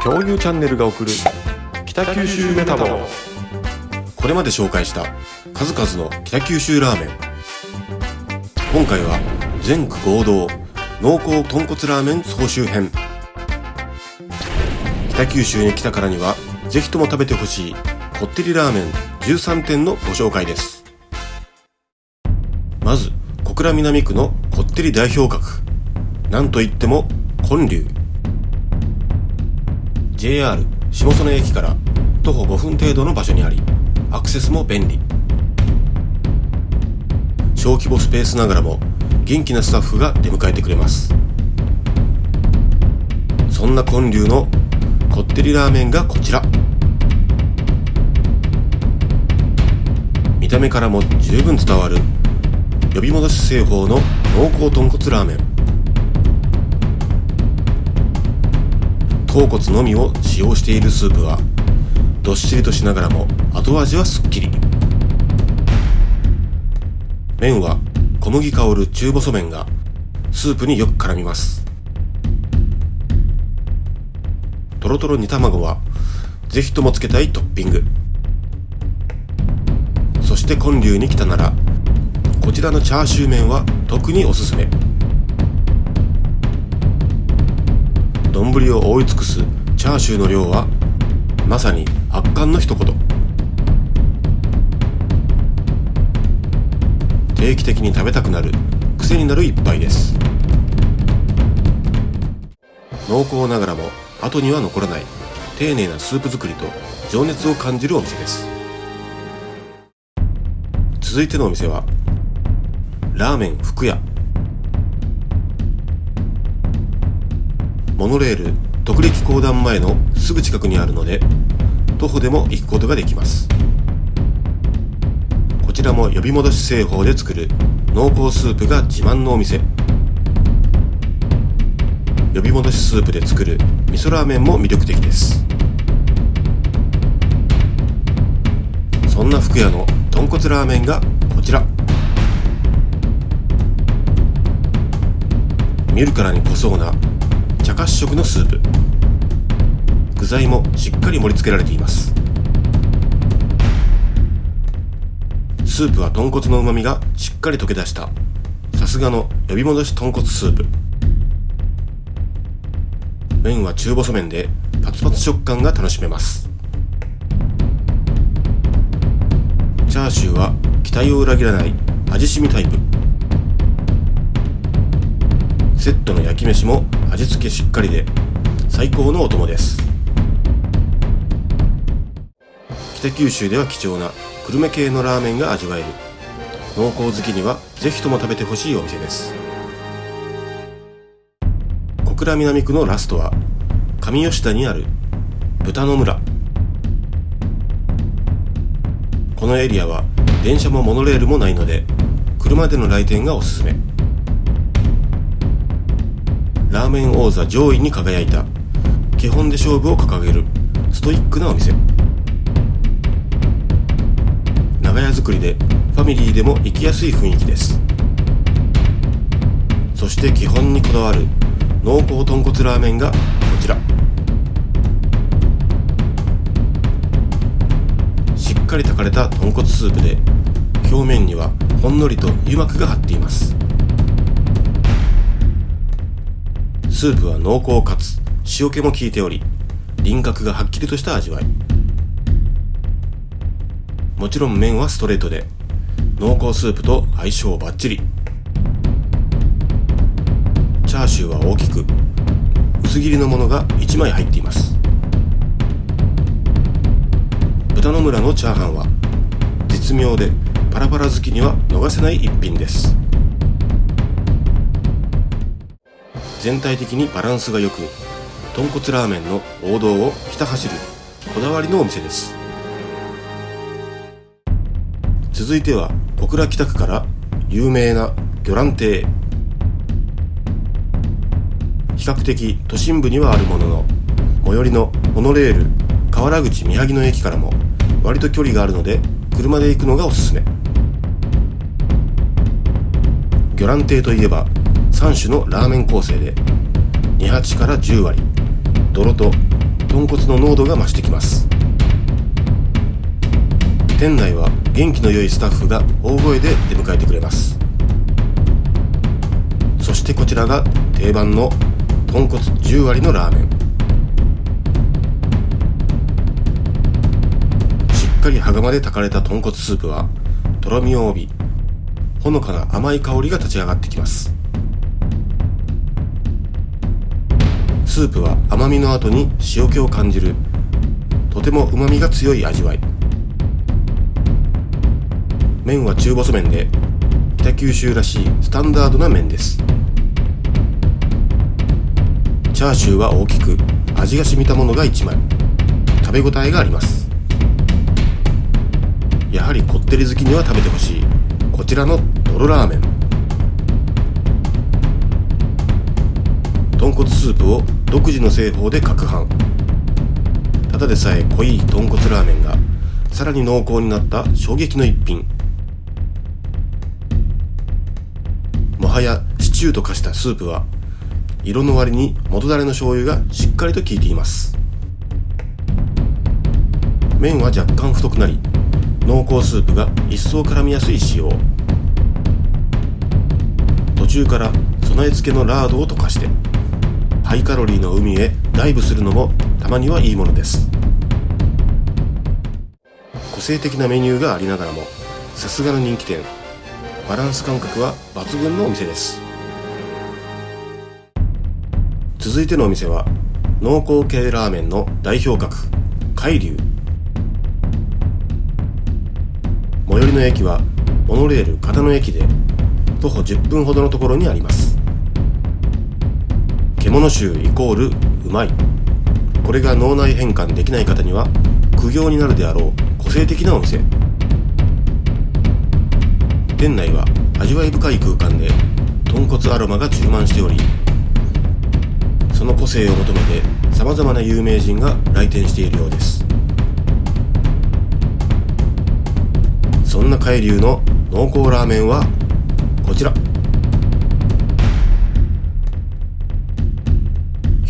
恐竜チャンネルが送る北九州メタボ。これまで紹介した数々の北九州ラーメン。今回は全区合同濃厚豚骨ラーメン総集編。北九州に来たからにはぜひとも食べてほしいこってりラーメン13店のご紹介です。まず小倉南区のこってり代表格、なんといっても金龍。 JR 下曽根駅から徒歩5分程度の場所にあり、アクセスも便利。小規模スペースながらも元気なスタッフが出迎えてくれます。そんな金龍のこってりラーメンがこちら。見た目からも十分伝わる呼び戻し製法の濃厚豚骨ラーメン。頭骨のみを使用しているスープはどっしりとしながらも後味はすっきり。麺は小麦香る中細麺がスープによく絡みます。とろとろ煮卵はぜひともつけたいトッピング。そして金龍に来たならこちらのチャーシュー麺は特におすすめ。丼を覆い尽くすチャーシューの量はまさに圧巻の一言。定期的に食べたくなる癖になる一杯です。濃厚ながらも後には残らない丁寧なスープ作りと情熱を感じるお店です。続いてのお店はラーメン福屋。モノレール徳力公団前のすぐ近くにあるので徒歩でも行くことができます。こちらも呼び戻し製法で作る濃厚スープが自慢のお店。呼び戻しスープで作る味噌ラーメンも魅力的です。そんな福屋の豚骨ラーメンがこちら。見るからに濃そうな茶褐色のスープ。具材もしっかり盛り付けられています。スープは豚骨の旨味がしっかり溶け出したさすがの呼び戻し豚骨スープ。麺は中細麺でパツパツ食感が楽しめます。チャーシューは期待を裏切らない味しみタイプ。セットの焼き飯も味付けしっかりで最高のお供です。北九州では貴重なグルメ系のラーメンが味わえる濃厚好きにはぜひとも食べてほしいお店です。小倉南区のラストは上吉田にある豚の村。このエリアは電車もモノレールもないので車での来店がおすすめ。ラーメン王座上位に輝いた基本で勝負を掲げるストイックなお店。長屋作りでファミリーでも行きやすい雰囲気です。そして基本にこだわる濃厚豚骨ラーメンがこちら。しっかり炊かれた豚骨スープで表面にはほんのりと油膜が張っています。スープは濃厚かつ塩気も効いており輪郭がはっきりとした味わい。もちろん麺はストレートで濃厚スープと相性バッチリ。チャーシューは大きく薄切りのものが1枚入っています。豚の村のチャーハンは絶妙でパラパラ好きには逃せない一品です。全体的にバランスが良く豚骨ラーメンの王道をひた走るこだわりのお店です。続いては小倉北区から有名な魚卵亭。比較的都心部にはあるものの最寄りのモノレール河原口宮城野駅からも割と距離があるので車で行くのがおすすめ。魚卵亭といえば3種のラーメン構成で28から10割、ドロと豚骨の濃度が増してきます。店内は元気の良いスタッフが大声で出迎えてくれます。そしてこちらが定番の豚骨10割のラーメン。しっかり羽釜で炊かれた豚骨スープはとろみを帯び、ほのかな甘い香りが立ち上がってきます。スープは甘みの後に塩気を感じる、とても旨みが強い味わい。麺は中細麺で北九州らしいスタンダードな麺です。チャーシューは大きく味が染みたものが1枚、食べ応えがあります。やはりこってり好きには食べてほしいこちらのとろラーメン。豚骨スープを独自の製法で攪拌。ただでさえ濃い豚骨ラーメンがさらに濃厚になった衝撃の一品。もはやシチューと化したスープは色の割に元だれの醤油がしっかりと効いています。麺は若干太くなり、濃厚スープが一層絡みやすい仕様。途中から備え付けのラードを溶かしてハイカロリーの海へダイブするのもたまにはいいものです。個性的なメニューがありながらもさすがの人気店。バランス感覚は抜群のお店です。続いてのお店は濃厚系ラーメンの代表格、海龍。最寄りの駅はモノレール片野駅で徒歩10分ほどのところにあります。獣臭イコールうまい。これが脳内変換できない方には苦行になるであろう個性的なお店。店内は味わい深い空間で豚骨アロマが充満しており、その個性を求めて様々な有名人が来店しているようです。そんな海龍の濃厚ラーメンはこちら。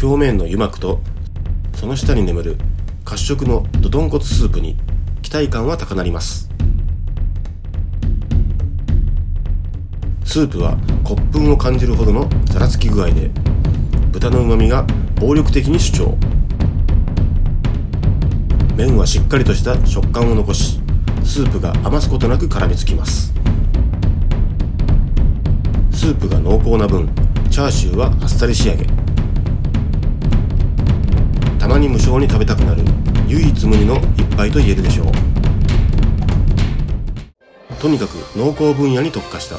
表面の油膜とその下に眠る褐色のど豚骨スープに期待感は高鳴ります。スープは骨粉を感じるほどのざらつき具合で豚の旨味が暴力的に主張。麺はしっかりとした食感を残し、スープが余すことなく絡みつきます。スープが濃厚な分、チャーシューはあっさり仕上げ。たまに無性に食べたくなる唯一無二の一杯と言えるでしょう。とにかく濃厚分野に特化した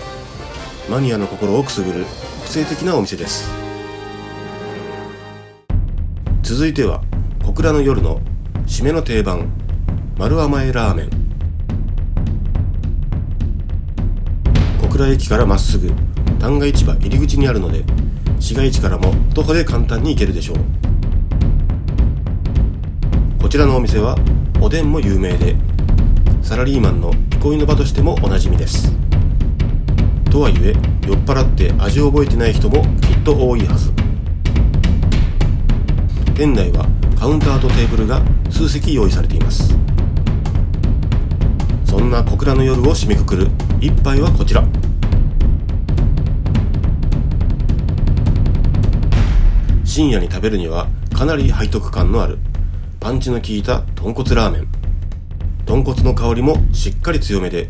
マニアの心をくすぐる個性的なお店です。続いては小倉の夜の締めの定番、丸甘えラーメン。小倉駅からまっすぐ旦過市場入り口にあるので、市街地からも徒歩で簡単に行けるでしょう。こちらのお店はおでんも有名で、サラリーマンの憩いの場としてもおなじみです。とはいえ酔っ払って味を覚えてない人もきっと多いはず。店内はカウンターとテーブルが数席用意されています。そんな小倉の夜を締めくくる一杯はこちら。深夜に食べるにはかなり背徳感のあるパンチの効いた豚骨ラーメン。豚骨の香りもしっかり強めで、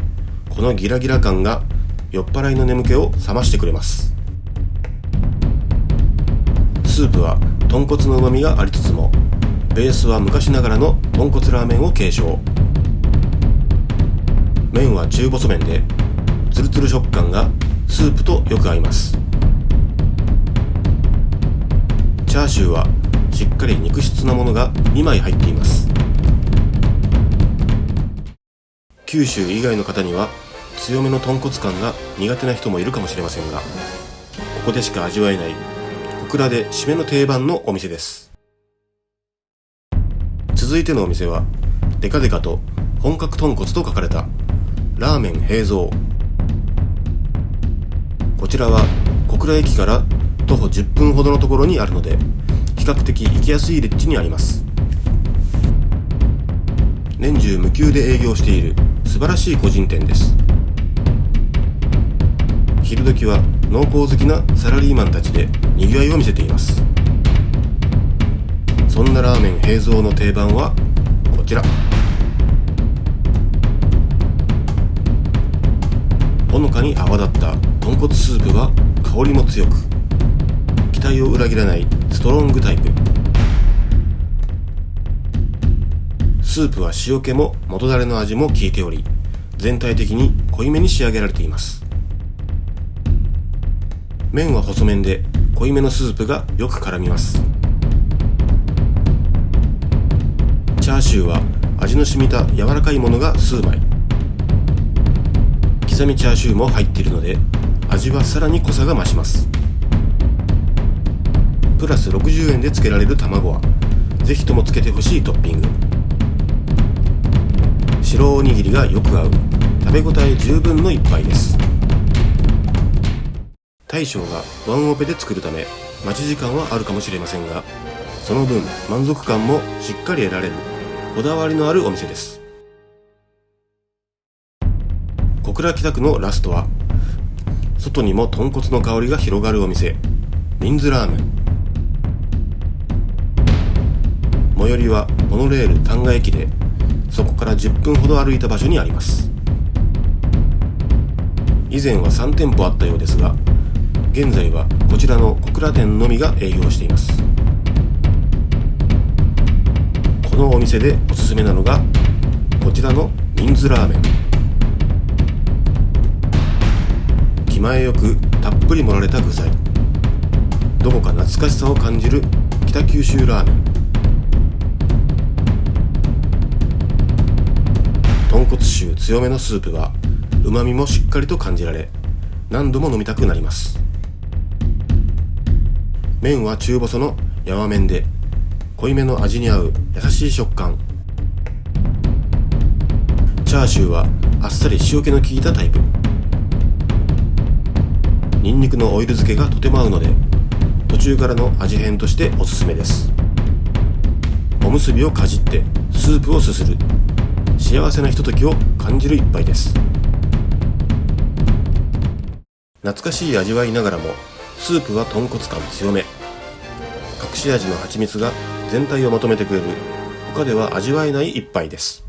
このギラギラ感が酔っ払いの眠気を覚ましてくれます。スープは豚骨の旨味がありつつも、ベースは昔ながらの豚骨ラーメンを継承。麺は中細麺でツルツル食感がスープとよく合います。チャーシューはしっかり肉質なものが2枚入っています。九州以外の方には強めの豚骨感が苦手な人もいるかもしれませんが、ここでしか味わえない小倉で締めの定番のお店です。続いてのお店はデカデカと本格豚骨と書かれたラーメン平蔵。こちらは小倉駅から徒歩10分ほどのところにあるので、比較的行きやすい立地にあります。年中無休で営業している素晴らしい個人店です。昼時は濃厚好きなサラリーマンたちで賑わいを見せています。そんなラーメン平蔵の定番はこちら。ほのかに泡立った豚骨スープは香りも強く、期待を裏切らないストロングタイプ。スープは塩気も元だれの味も効いており、全体的に濃いめに仕上げられています。麺は細麺で濃いめのスープがよく絡みます。チャーシューは味の染みた柔らかいものが数枚。刻みチャーシューも入っているので味はさらに濃さが増します。プラス60円でつけられる卵はぜひともつけてほしいトッピング。白おにぎりがよく合う食べ応え十分の一杯です。大将がワンオペで作るため待ち時間はあるかもしれませんが、その分満足感もしっかり得られるこだわりのあるお店です。小倉北区のラストは、外にも豚骨の香りが広がるお店、ミンズラーメン。最寄りはモノレール旦過駅で、そこから10分ほど歩いた場所にあります。以前は3店舗あったようですが、現在はこちらの小倉店のみが営業しています。このお店でおすすめなのがこちらのミンズラーメン。気前よくたっぷり盛られた具材、どこか懐かしさを感じる北九州ラーメン。豚骨臭強めのスープは旨味もしっかりと感じられ、何度も飲みたくなります。麺は中細のやわ麺で濃いめの味に合う優しい食感。チャーシューはあっさり塩気の効いたタイプ。ニンニクのオイル漬けがとても合うので、途中からの味変としておすすめです。おむすびをかじってスープをすする幸せなひとときを感じる一杯です。懐かしい味わいながらもスープは豚骨感強め、隠し味の蜂蜜が全体をまとめてくれる他では味わえない一杯です。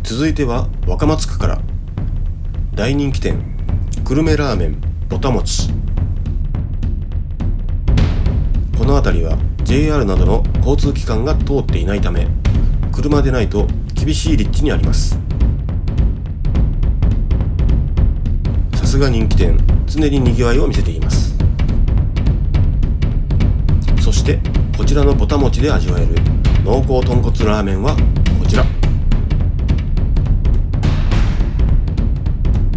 続いては若松区から大人気店久留米ラーメンぼたもち。この辺りは JR などの交通機関が通っていないため、車でないと厳しい立地にあります。さすが人気店、常に賑わいを見せています。そしてこちらのぼたもちで味わえる濃厚豚骨ラーメンはこちら。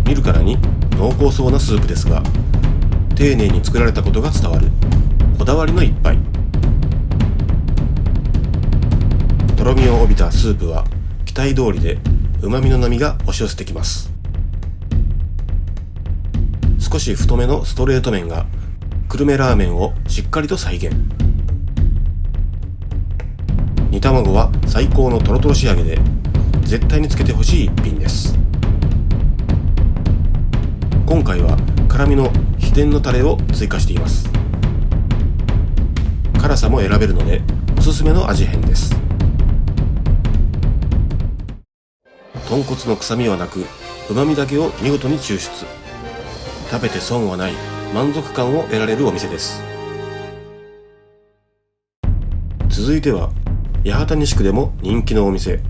見るからに濃厚そうなスープですが、丁寧に作られたことが伝わるこだわりの一杯。とろみを帯びたスープは期待通りで旨味の波が押し寄せてきます。少し太めのストレート麺が久留米ラーメンをしっかりと再現。煮卵は最高のトロトロ仕上げで絶対につけてほしい一品です。今回は辛みの秘伝のタレを追加しています。辛さも選べるのでおすすめの味変です。豚骨の臭みはなく旨味だけを見事に抽出。食べて損はない満足感を得られるお店です。続いては八幡西区でも人気のお店、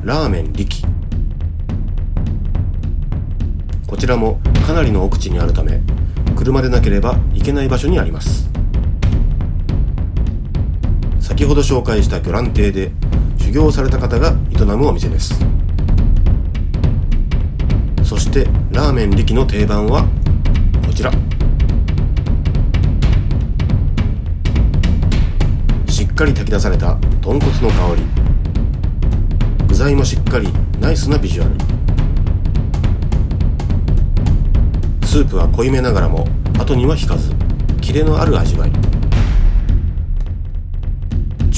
ラーメン力。こちらもかなりの奥地にあるため、車でなければ行けない場所にあります。先ほど紹介した魚卵亭で修行された方が営むお店です。そしてラーメン力の定番はこちら。しっかり炊き出された豚骨の香り、具材もしっかりナイスなビジュアル。スープは濃いめながらも後には引かずキレのある味わい。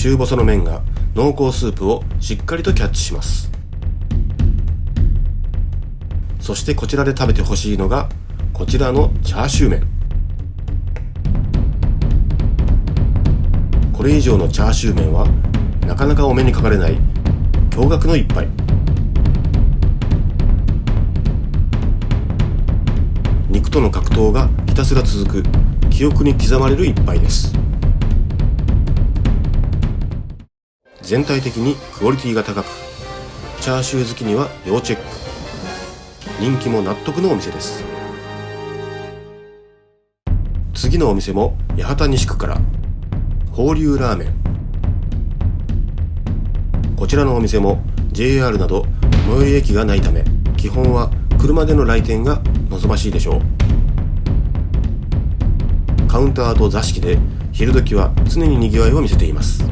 中細の麺が濃厚スープをしっかりとキャッチします。そしてこちらで食べてほしいのがこちらのチャーシュー麺。これ以上のチャーシュー麺はなかなかお目にかかれない驚愕の一杯。肉との格闘がひたすら続く記憶に刻まれる一杯です。全体的にクオリティが高く、チャーシュー好きには要チェック。人気も納得のお店です。次のお店も八幡西区から、宝龍ラーメン。こちらのお店も JR など最寄り駅がないため、基本は車での来店が望ましいでしょう。カウンターと座敷で昼時は常に賑わいを見せています。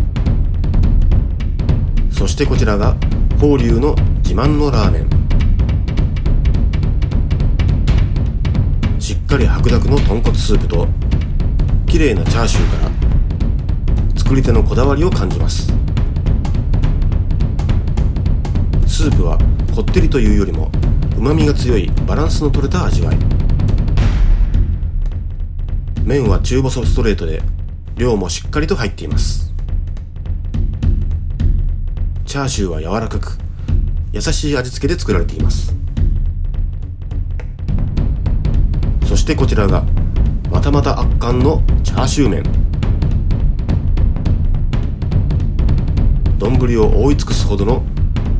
そしてこちらが宝龍の自慢のラーメン。しっかり白濁の豚骨スープと綺麗なチャーシューから作り手のこだわりを感じます。スープはこってりというよりも旨味が強いバランスの取れた味わい。麺は中細ストレートで量もしっかりと入っています。チャーシューは柔らかく優しい味付けで作られています。そしてこちらがまたまた圧巻のチャーシュー麺。丼を覆い尽くすほどの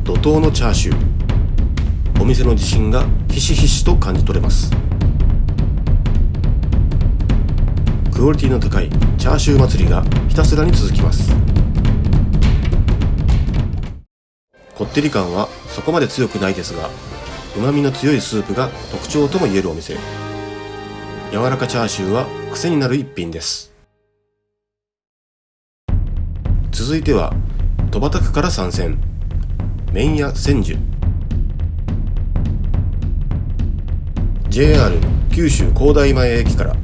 怒涛のチャーシュー。お店の自信がひしひしと感じ取れます。クオリティの高いチャーシュー祭りがひたすらに続きます。こってり感はそこまで強くないですが、旨味の強いスープが特徴ともいえるお店。柔らかチャーシューは癖になる一品です。続いては戸畑区から参戦、麺屋千寿。 JR 九州高台前駅から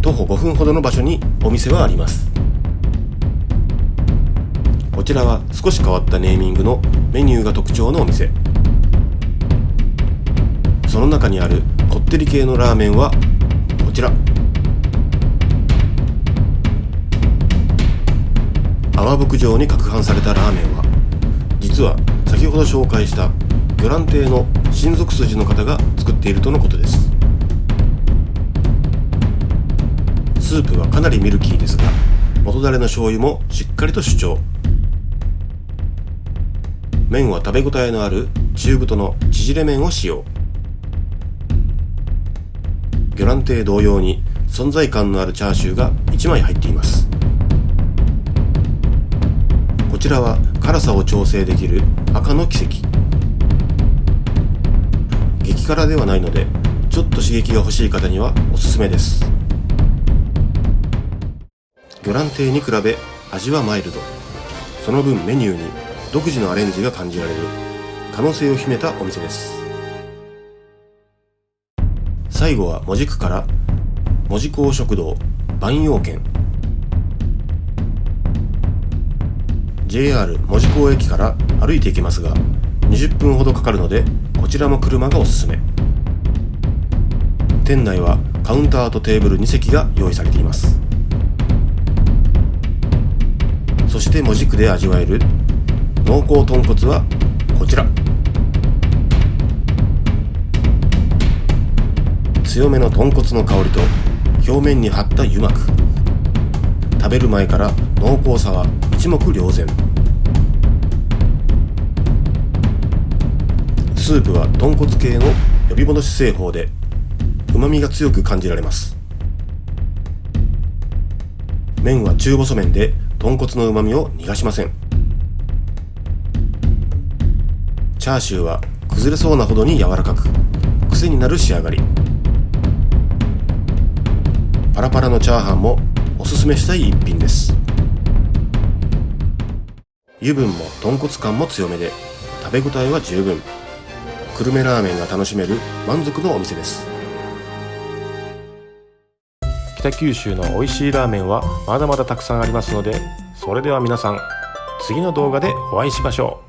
徒歩5分ほどの場所にお店はあります。こちらは少し変わったネーミングのメニューが特徴のお店。その中にあるこってり系のラーメンはこちら。泡吹状に攪拌されたラーメンは実は先ほど紹介した魚卵亭の親族筋の方が作っているとのことです。スープはかなりミルキーですが、元ダレの醤油もしっかりと主張。麺は食べ応えのある中太の縮れ麺を使用。魚卵亭同様に存在感のあるチャーシューが1枚入っています。こちらは辛さを調整できる赤の奇跡。激辛ではないのでちょっと刺激が欲しい方にはおすすめです。魚卵亭に比べ味はマイルド。その分メニューに独自のアレンジが感じられる可能性を秘めたお店です。最後は門司区から門司港食堂万葉軒。 JR 門司港駅から歩いて行けますが20分ほどかかるので、こちらも車がおすすめ。店内はカウンターとテーブル2席が用意されています。そして門司区で味わえる濃厚豚骨はこちら。強めの豚骨の香りと表面に張った油膜。食べる前から濃厚さは一目瞭然。スープは豚骨系の呼び戻し製法で旨味が強く感じられます。麺は中細麺で豚骨の旨味を逃がしません。チャーシューは崩れそうなほどに柔らかく癖になる仕上がり。パラパラのチャーハンもおすすめしたい一品です。油分も豚骨感も強めで食べ応えは十分。久留米ラーメンが楽しめる満足のお店です。北九州の美味しいラーメンはまだまだたくさんありますので、それでは皆さん次の動画でお会いしましょう。